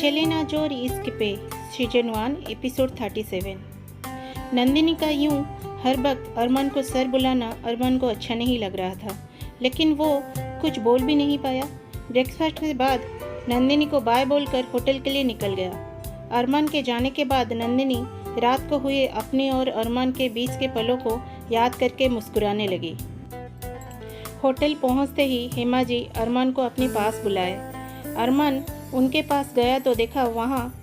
चले ना जोर इश्क पे सीजन 1 एपिसोड 37। नंदिनी का यूं हर वक्त अरमान को सर बुलाना अरमान को अच्छा नहीं लग रहा था, लेकिन वो कुछ बोल भी नहीं पाया। ब्रेकफास्ट के बाद नंदिनी को बाय बोलकर होटल के लिए निकल गया। अरमान के जाने के बाद नंदिनी रात को हुए अपने और अरमान के बीच के पलों को याद करके मुस्कुराने लगी। होटल पहुंचते ही हेमा जी अरमान को अपने पास बुलाए। अरमान उनके पास गया तो देखा वहाँ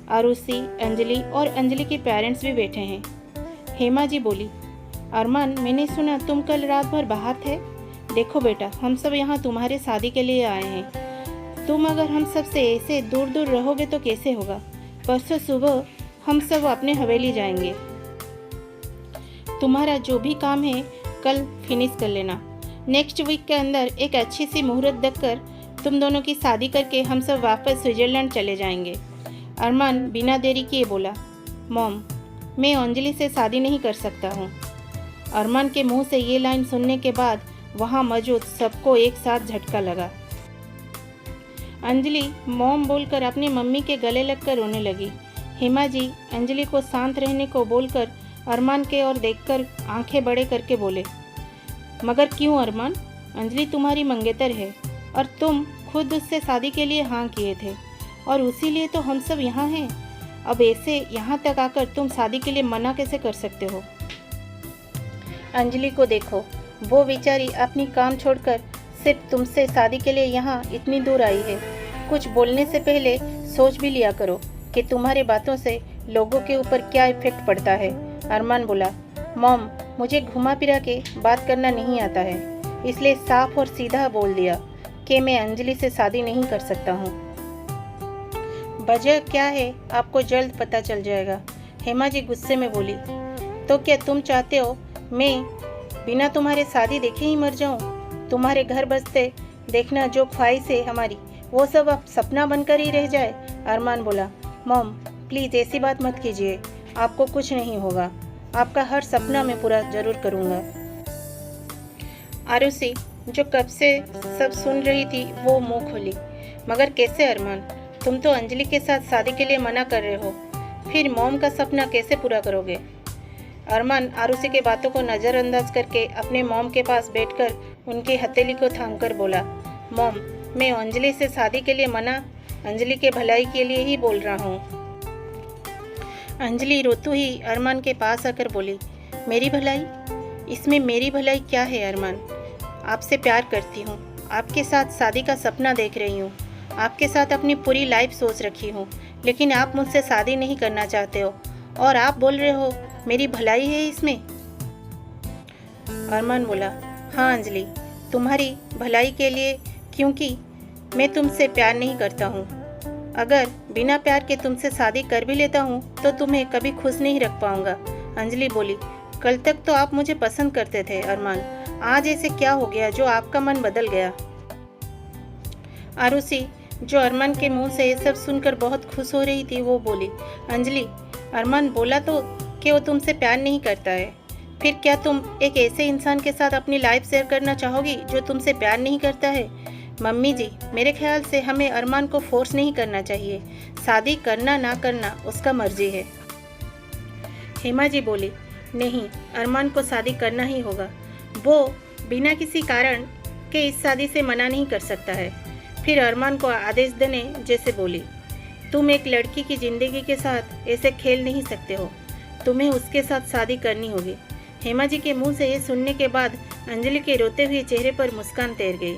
आरुषि, अंजलि और अंजलि के पेरेंट्स भी बैठे हैं। हेमा जी बोली, अरमान मैंने सुना तुम कल रात भर बाहर थे। देखो बेटा, हम सब यहाँ तुम्हारे शादी के लिए आए हैं। तुम अगर हम सब से ऐसे दूर दूर रहोगे तो कैसे होगा। परसों सुबह हम सब अपने हवेली जाएंगे। तुम्हारा जो भी काम है कल फिनिश कर लेना। नेक्स्ट वीक के अंदर एक अच्छी सी मुहूर्त देखकर तुम दोनों की शादी करके हम सब वापस स्विट्जरलैंड चले जाएंगे। अरमान बिना देरी किए बोला, मॉम मैं अंजलि से शादी नहीं कर सकता हूँ। अरमान के मुंह से ये लाइन सुनने के बाद वहाँ मौजूद सबको एक साथ झटका लगा। अंजलि मॉम बोलकर अपनी मम्मी के गले लगकर रोने लगी। हेमा जी अंजलि को शांत रहने को बोलकर अरमान के ओर देखकर आंखें बड़े करके बोले, मगर क्यों अरमान, अंजलि तुम्हारी मंगेतर है और तुम खुद उससे शादी के लिए हाँ किए थे और उसीलिए तो हम सब यहाँ हैं। अब ऐसे यहाँ तक आकर तुम शादी के लिए मना कैसे कर सकते हो। अंजलि को देखो, वो बेचारी अपनी काम छोड़कर सिर्फ तुमसे शादी के लिए यहाँ इतनी दूर आई है। कुछ बोलने से पहले सोच भी लिया करो कि तुम्हारी बातों से लोगों के ऊपर क्या इफेक्ट पड़ता है। अरमान बोला, मॉम मुझे घुमा फिरा के बात करना नहीं आता है, इसलिए साफ और सीधा बोल दिया कि मैं अंजलि से शादी नहीं कर सकता हूँ। वजह क्या है आपको जल्द पता चल जाएगा। हेमा जी गुस्से में बोली, तो क्या तुम चाहते हो मैं बिना तुम्हारे शादी देखे ही मर जाऊँ। तुम्हारे घर बसते देखना जो ख्वाहिश है हमारी, वो सब अब सपना बनकर ही रह जाए। अरमान बोला, मॉम प्लीज़ ऐसी बात मत कीजिए, आपको कुछ नहीं होगा, आपका हर सपना मैं पूरा जरूर करूँगा। आरुषि जो कब से सब सुन रही थी वो मुंह खोली, मगर कैसे अरमान, तुम तो अंजलि के साथ शादी के लिए मना कर रहे हो, फिर मॉम का सपना कैसे पूरा करोगे। अरमान आरुषि के बातों को नज़रअंदाज करके अपने मॉम के पास बैठकर उनकी हथेली को थामकर बोला, मॉम मैं अंजलि से शादी के लिए मना अंजलि के भलाई के लिए ही बोल रहा हूँ। अंजलि रोतू ही अरमान के पास आकर बोली, मेरी भलाई, इसमें मेरी भलाई क्या है अरमान, आपसे प्यार करती हूँ, आपके साथ शादी का सपना देख रही हूँ, आपके साथ अपनी पूरी लाइफ सोच रखी हूँ, लेकिन आप मुझसे शादी नहीं करना चाहते हो और आप बोल रहे हो मेरी भलाई है इसमें। अरमान बोला, हाँ अंजलि तुम्हारी भलाई के लिए, क्योंकि मैं तुमसे प्यार नहीं करता हूँ। अगर बिना प्यार के तुमसे शादी कर भी लेता हूँ तो तुम्हें कभी खुश नहीं रख पाऊँगा। अंजलि बोली, कल तक तो आप मुझे पसंद करते थे अरमान, आज ऐसे क्या हो गया जो आपका मन बदल गया। आरुषि जो अरमान के मुंह से ये सब सुनकर बहुत खुश हो रही थी वो बोली, अंजलि अरमान बोला तो कि वो तुमसे प्यार नहीं करता है, फिर क्या तुम एक ऐसे इंसान के साथ अपनी लाइफ शेयर करना चाहोगी जो तुमसे प्यार नहीं करता है। मम्मी जी मेरे ख्याल से हमें अरमान को फोर्स नहीं करना चाहिए, शादी करना ना करना उसका मर्जी है। हेमा जी बोली, नहीं अरमान को शादी करना ही होगा, वो बिना किसी कारण के इस शादी से मना नहीं कर सकता है। फिर अरमान को आदेश देने जैसे बोली, तुम एक लड़की की ज़िंदगी के साथ ऐसे खेल नहीं सकते हो, तुम्हें उसके साथ शादी करनी होगी। हेमा जी के मुंह से ये सुनने के बाद अंजलि के रोते हुए चेहरे पर मुस्कान तैर गई।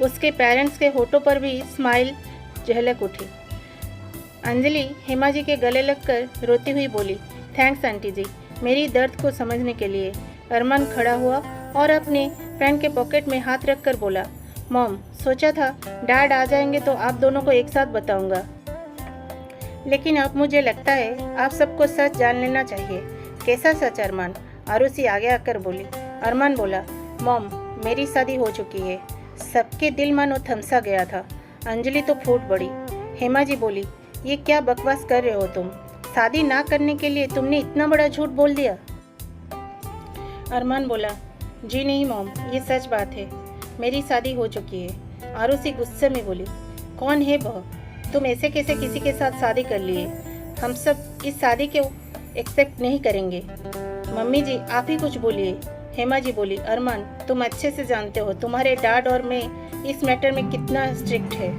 उसके पेरेंट्स के होठों पर भी स्माइल झलक उठी। अंजलि हेमा जी के गले लगकर रोती हुई बोली, थैंक्स आंटी जी मेरी दर्द को समझने के लिए। अरमान खड़ा हुआ और अपने पैंट के पॉकेट में हाथ रखकर बोला, मॉम सोचा था डैड आ जाएंगे तो आप दोनों को एक साथ बताऊंगा, लेकिन अब मुझे लगता है आप सबको सच जान लेना चाहिए। कैसा सच अरमान, आरुषि आगे आकर बोली। अरमान बोला, मॉम मेरी शादी हो चुकी है। सबके दिल मानो थमसा गया था। अंजलि तो फूट पड़ी। हेमा जी बोली, ये क्या बकवास कर रहे हो तुम, शादी ना करने के लिए तुमने इतना बड़ा झूठ बोल दिया। अरमान बोला, जी नहीं मॉम ये सच बात है, मेरी शादी हो चुकी है। आरुषि गुस्से में बोली, कौन है वह? तुम ऐसे कैसे किसी के साथ शादी कर लिए? हम सब इस शादी को एक्सेप्ट नहीं करेंगे। मम्मी जी आप ही कुछ बोलिए। हेमा जी बोली, अरमान तुम अच्छे से जानते हो तुम्हारे डैड और मैं इस मैटर में कितना स्ट्रिक्ट है।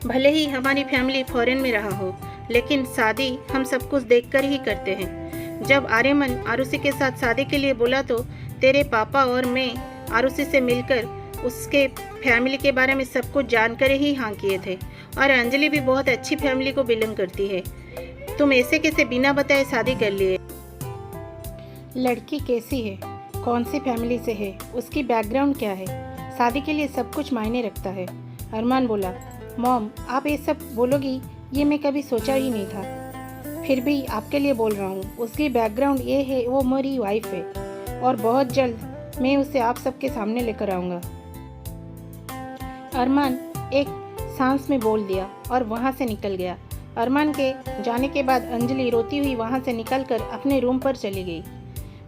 भले ही हमारी फैमिली फॉरेन में रहा हो, लेकिन शादी हम सब कुछ देखकर ही करते हैं। जब आर्यमन आरुषि के साथ शादी के लिए बोला तो तेरे पापा और मैं आरुषि से मिलकर उसके फैमिली के बारे में सब कुछ जानकर ही हाँ किए थे। और अंजलि भी बहुत अच्छी फैमिली को बिलोंग करती है। तुम ऐसे कैसे बिना बताए शादी कर लिए? लड़की कैसी है, कौन सी फैमिली से है, उसकी बैकग्राउंड क्या है, शादी के लिए सब कुछ मायने रखता है। अरमान बोला, मॉम आप ये सब बोलोगी ये मैं कभी सोचा ही नहीं था। फिर भी आपके लिए बोल रहा हूँ। उसकी बैकग्राउंड ये है, वो मेरी वाइफ है और बहुत जल्द मैं उसे आप सबके सामने लेकर आऊँगा। अरमान एक सांस में बोल दिया और वहाँ से निकल गया। अरमान के जाने के बाद अंजलि रोती हुई वहाँ से निकलकर अपने रूम पर चली गई।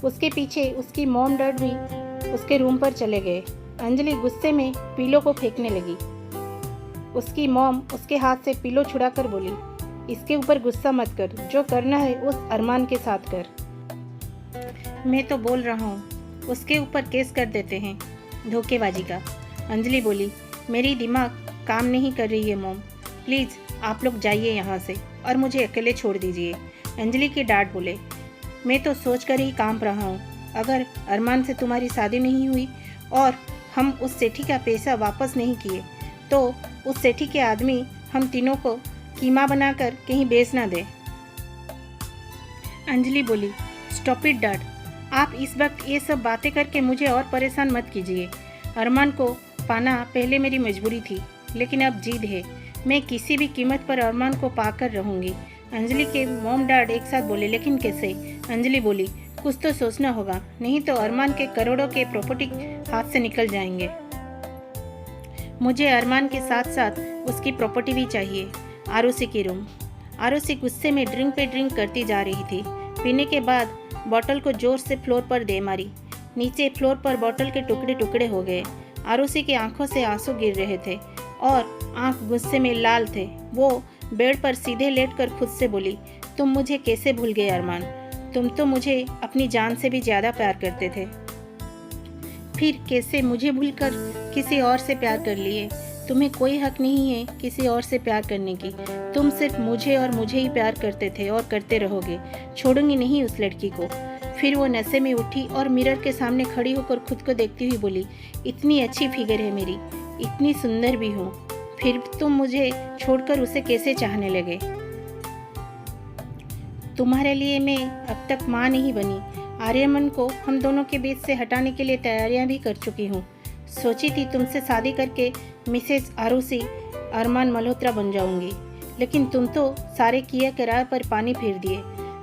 उसके पीछे उसकी मॉम डैड भी उसके रूम पर चले गए। अंजलि गुस्से में पिलो को फेंकने लगी। उसकी मॉम उसके हाथ से पिलो छुड़ाकर बोली, इसके ऊपर गुस्सा मत कर, जो करना है उस अरमान के साथ कर। मैं तो बोल रहा हूँ उसके ऊपर केस कर देते हैं धोखेबाजी का। अंजलि बोली, मेरी दिमाग काम नहीं कर रही है मॉम, प्लीज़ आप लोग जाइए यहाँ से और मुझे अकेले छोड़ दीजिए। अंजलि के डैड बोले, मैं तो सोच कर ही काम रहा हूँ, अगर अरमान से तुम्हारी शादी नहीं हुई और हम उस सेठी का पैसा वापस नहीं किए तो उस सेठी के आदमी हम तीनों को कीमा बनाकर कहीं बेच ना दे। अंजलि बोली, स्टॉप इट डैड, आप इस वक्त ये सब बातें करके मुझे और परेशान मत कीजिए। अरमान को पाना पहले मेरी मजबूरी थी, लेकिन अब जिद है, मैं किसी भी कीमत पर अरमान को पाकर रहूँगी। अंजलि के मॉम डैड एक साथ बोले, लेकिन कैसे? अंजलि बोली, कुछ तो सोचना होगा, नहीं तो अरमान के करोड़ों के प्रॉपर्टी हाथ से निकल जाएंगे। मुझे अरमान के साथ साथ उसकी प्रॉपर्टी भी चाहिए। आरुषि की रूम। आरुषि गुस्से में ड्रिंक पे ड्रिंक करती जा रही थी। पीने के बाद बॉटल को जोर से फ्लोर पर दे मारी। नीचे फ्लोर पर बॉटल के टुकड़े टुकड़े हो गए। आरुषि की आंखों से आंसू गिर रहे थे और आंख गुस्से में लाल थे। वो बेड पर सीधे लेटकर खुद से बोली, तुम मुझे कैसे भूल गए अरमान? तुम तो मुझे अपनी जान से भी ज़्यादा प्यार करते थे, फिर कैसे मुझे भूलकर किसी और से प्यार कर लिए? तुम्हें कोई हक नहीं है किसी और से प्यार करने की। तुम सिर्फ मुझे और मुझे ही प्यार करते थे और करते रहोगे। छोड़ूंगी नहीं उस लड़की को। फिर वो नशे में उठी और मिरर के सामने खड़ी होकर खुद को देखती हुई बोली, इतनी अच्छी फिगर है मेरी, इतनी सुंदर भी हूँ, फिर तुम मुझे छोड़कर उसे कैसे चाहने लगे? तुम्हारे लिए मैं अब तक माँ नहीं बनी। आर्यमन को हम दोनों के बीच से हटाने के लिए तैयारियां भी कर चुकी हूँ। सोची थी तुमसे शादी करके मिसेस आरुषि अरमान मल्होत्रा बन जाऊंगी, लेकिन तुम तो सारे किया करार पर पानी फेर दिए।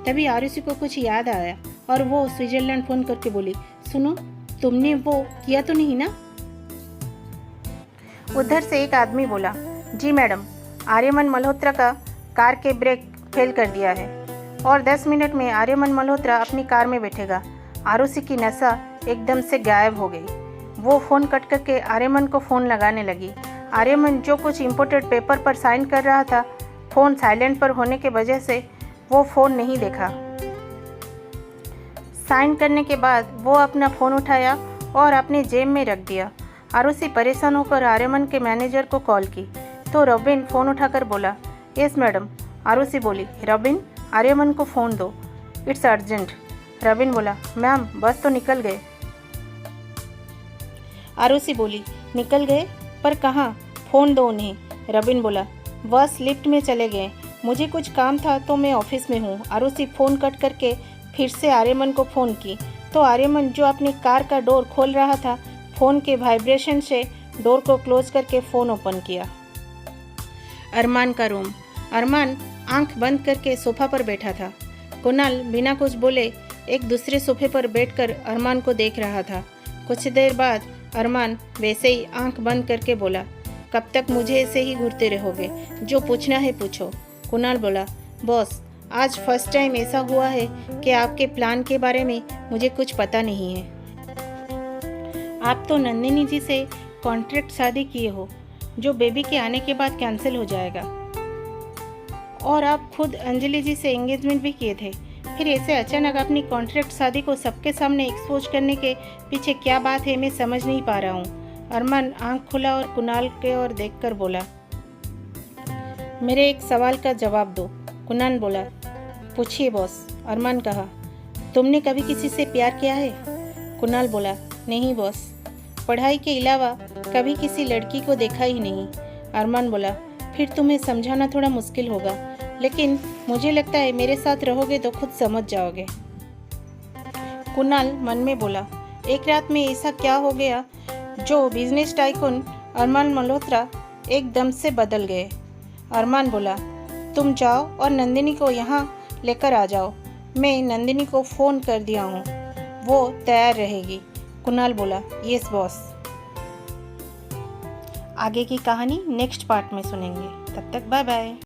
तभी आरुषि को कुछ याद आया और वो स्विट्जरलैंड फ़ोन करके बोली, सुनो तुमने वो किया तो नहीं ना? उधर से एक आदमी बोला, जी मैडम, आर्यमन मल्होत्रा का कार के ब्रेक फेल कर दिया है और 10 मिनट में आर्यमन मल्होत्रा अपनी कार में बैठेगा। आरुषि की नशा एकदम से गायब हो गई। वो फ़ोन कट करके आर्यमन को फ़ोन लगाने लगी। आर्यमन जो कुछ इम्पोर्टेड पेपर पर साइन कर रहा था, फ़ोन साइलेंट पर होने के वजह से वो फ़ोन नहीं देखा। साइन करने के बाद वो अपना फ़ोन उठाया और अपने जेब में रख दिया। आरुषि परेशान होकर आर्यमन के मैनेजर को कॉल की तो रॉबिन फ़ोन उठाकर बोला, यस मैडम। आरुषि बोली, रॉबिन आर्यमन को फ़ोन दो, इट्स अर्जेंट। रॉबिन बोला, मैम बस तो निकल गए। आरुषि बोली, निकल गए? पर कहाँ? फ़ोन दो उन्हें। रॉबिन बोला, बस लिफ्ट में चले गए, मुझे कुछ काम था तो मैं ऑफिस में हूँ। आरुषि फ़ोन कट करके फिर से आर्यमन को फ़ोन की तो आर्यमन जो अपनी कार का डोर खोल रहा था, फ़ोन के वाइब्रेशन से डोर को क्लोज करके फ़ोन ओपन किया। अरमान का रूम। अरमान आंख बंद करके सोफा पर बैठा था। कुणाल बिना कुछ बोले एक दूसरे सोफे पर बैठकर अरमान को देख रहा था। कुछ देर बाद अरमान वैसे ही आंख बंद करके बोला, कब तक मुझे ऐसे ही घूरते रहोगे? जो पूछना है पूछो। कुणाल बोला, बॉस आज फर्स्ट टाइम ऐसा हुआ है कि आपके प्लान के बारे में मुझे कुछ पता नहीं है। आप तो नंदिनी जी से कॉन्ट्रैक्ट शादी किए हो, जो बेबी के आने के बाद कैंसिल हो जाएगा। और आप खुद अंजलि जी से एंगेजमेंट भी किए थे, फिर ऐसे अचानक अपनी कॉन्ट्रैक्ट शादी को सबके सामने एक्सपोज करने के पीछे क्या बात है, मैं समझ नहीं पा रहा हूँ। अरमान आंख खुला और कुणाल के ओर देखकर बोला, मेरे एक सवाल का जवाब दो। कुणाल बोला, पूछिए बॉस। अरमान कहा, तुमने कभी किसी से प्यार किया है? कुणाल बोला, नहीं बॉस, पढ़ाई के अलावा कभी किसी लड़की को देखा ही नहीं। अरमान बोला, फिर तुम्हें समझाना थोड़ा मुश्किल होगा, लेकिन मुझे लगता है मेरे साथ रहोगे तो खुद समझ जाओगे। कुणाल मन में बोला, एक रात में ऐसा क्या हो गया जो बिजनेस टाइकून अरमान मल्होत्रा एकदम से बदल गए। अरमान बोला, तुम जाओ और नंदिनी को यहाँ लेकर आ जाओ। मैं नंदिनी को फ़ोन कर दिया हूँ, वो तैयार रहेगी। कुणाल बोला, यस बॉस। आगे की कहानी नेक्स्ट पार्ट में सुनेंगे। तब तक बाय बाय।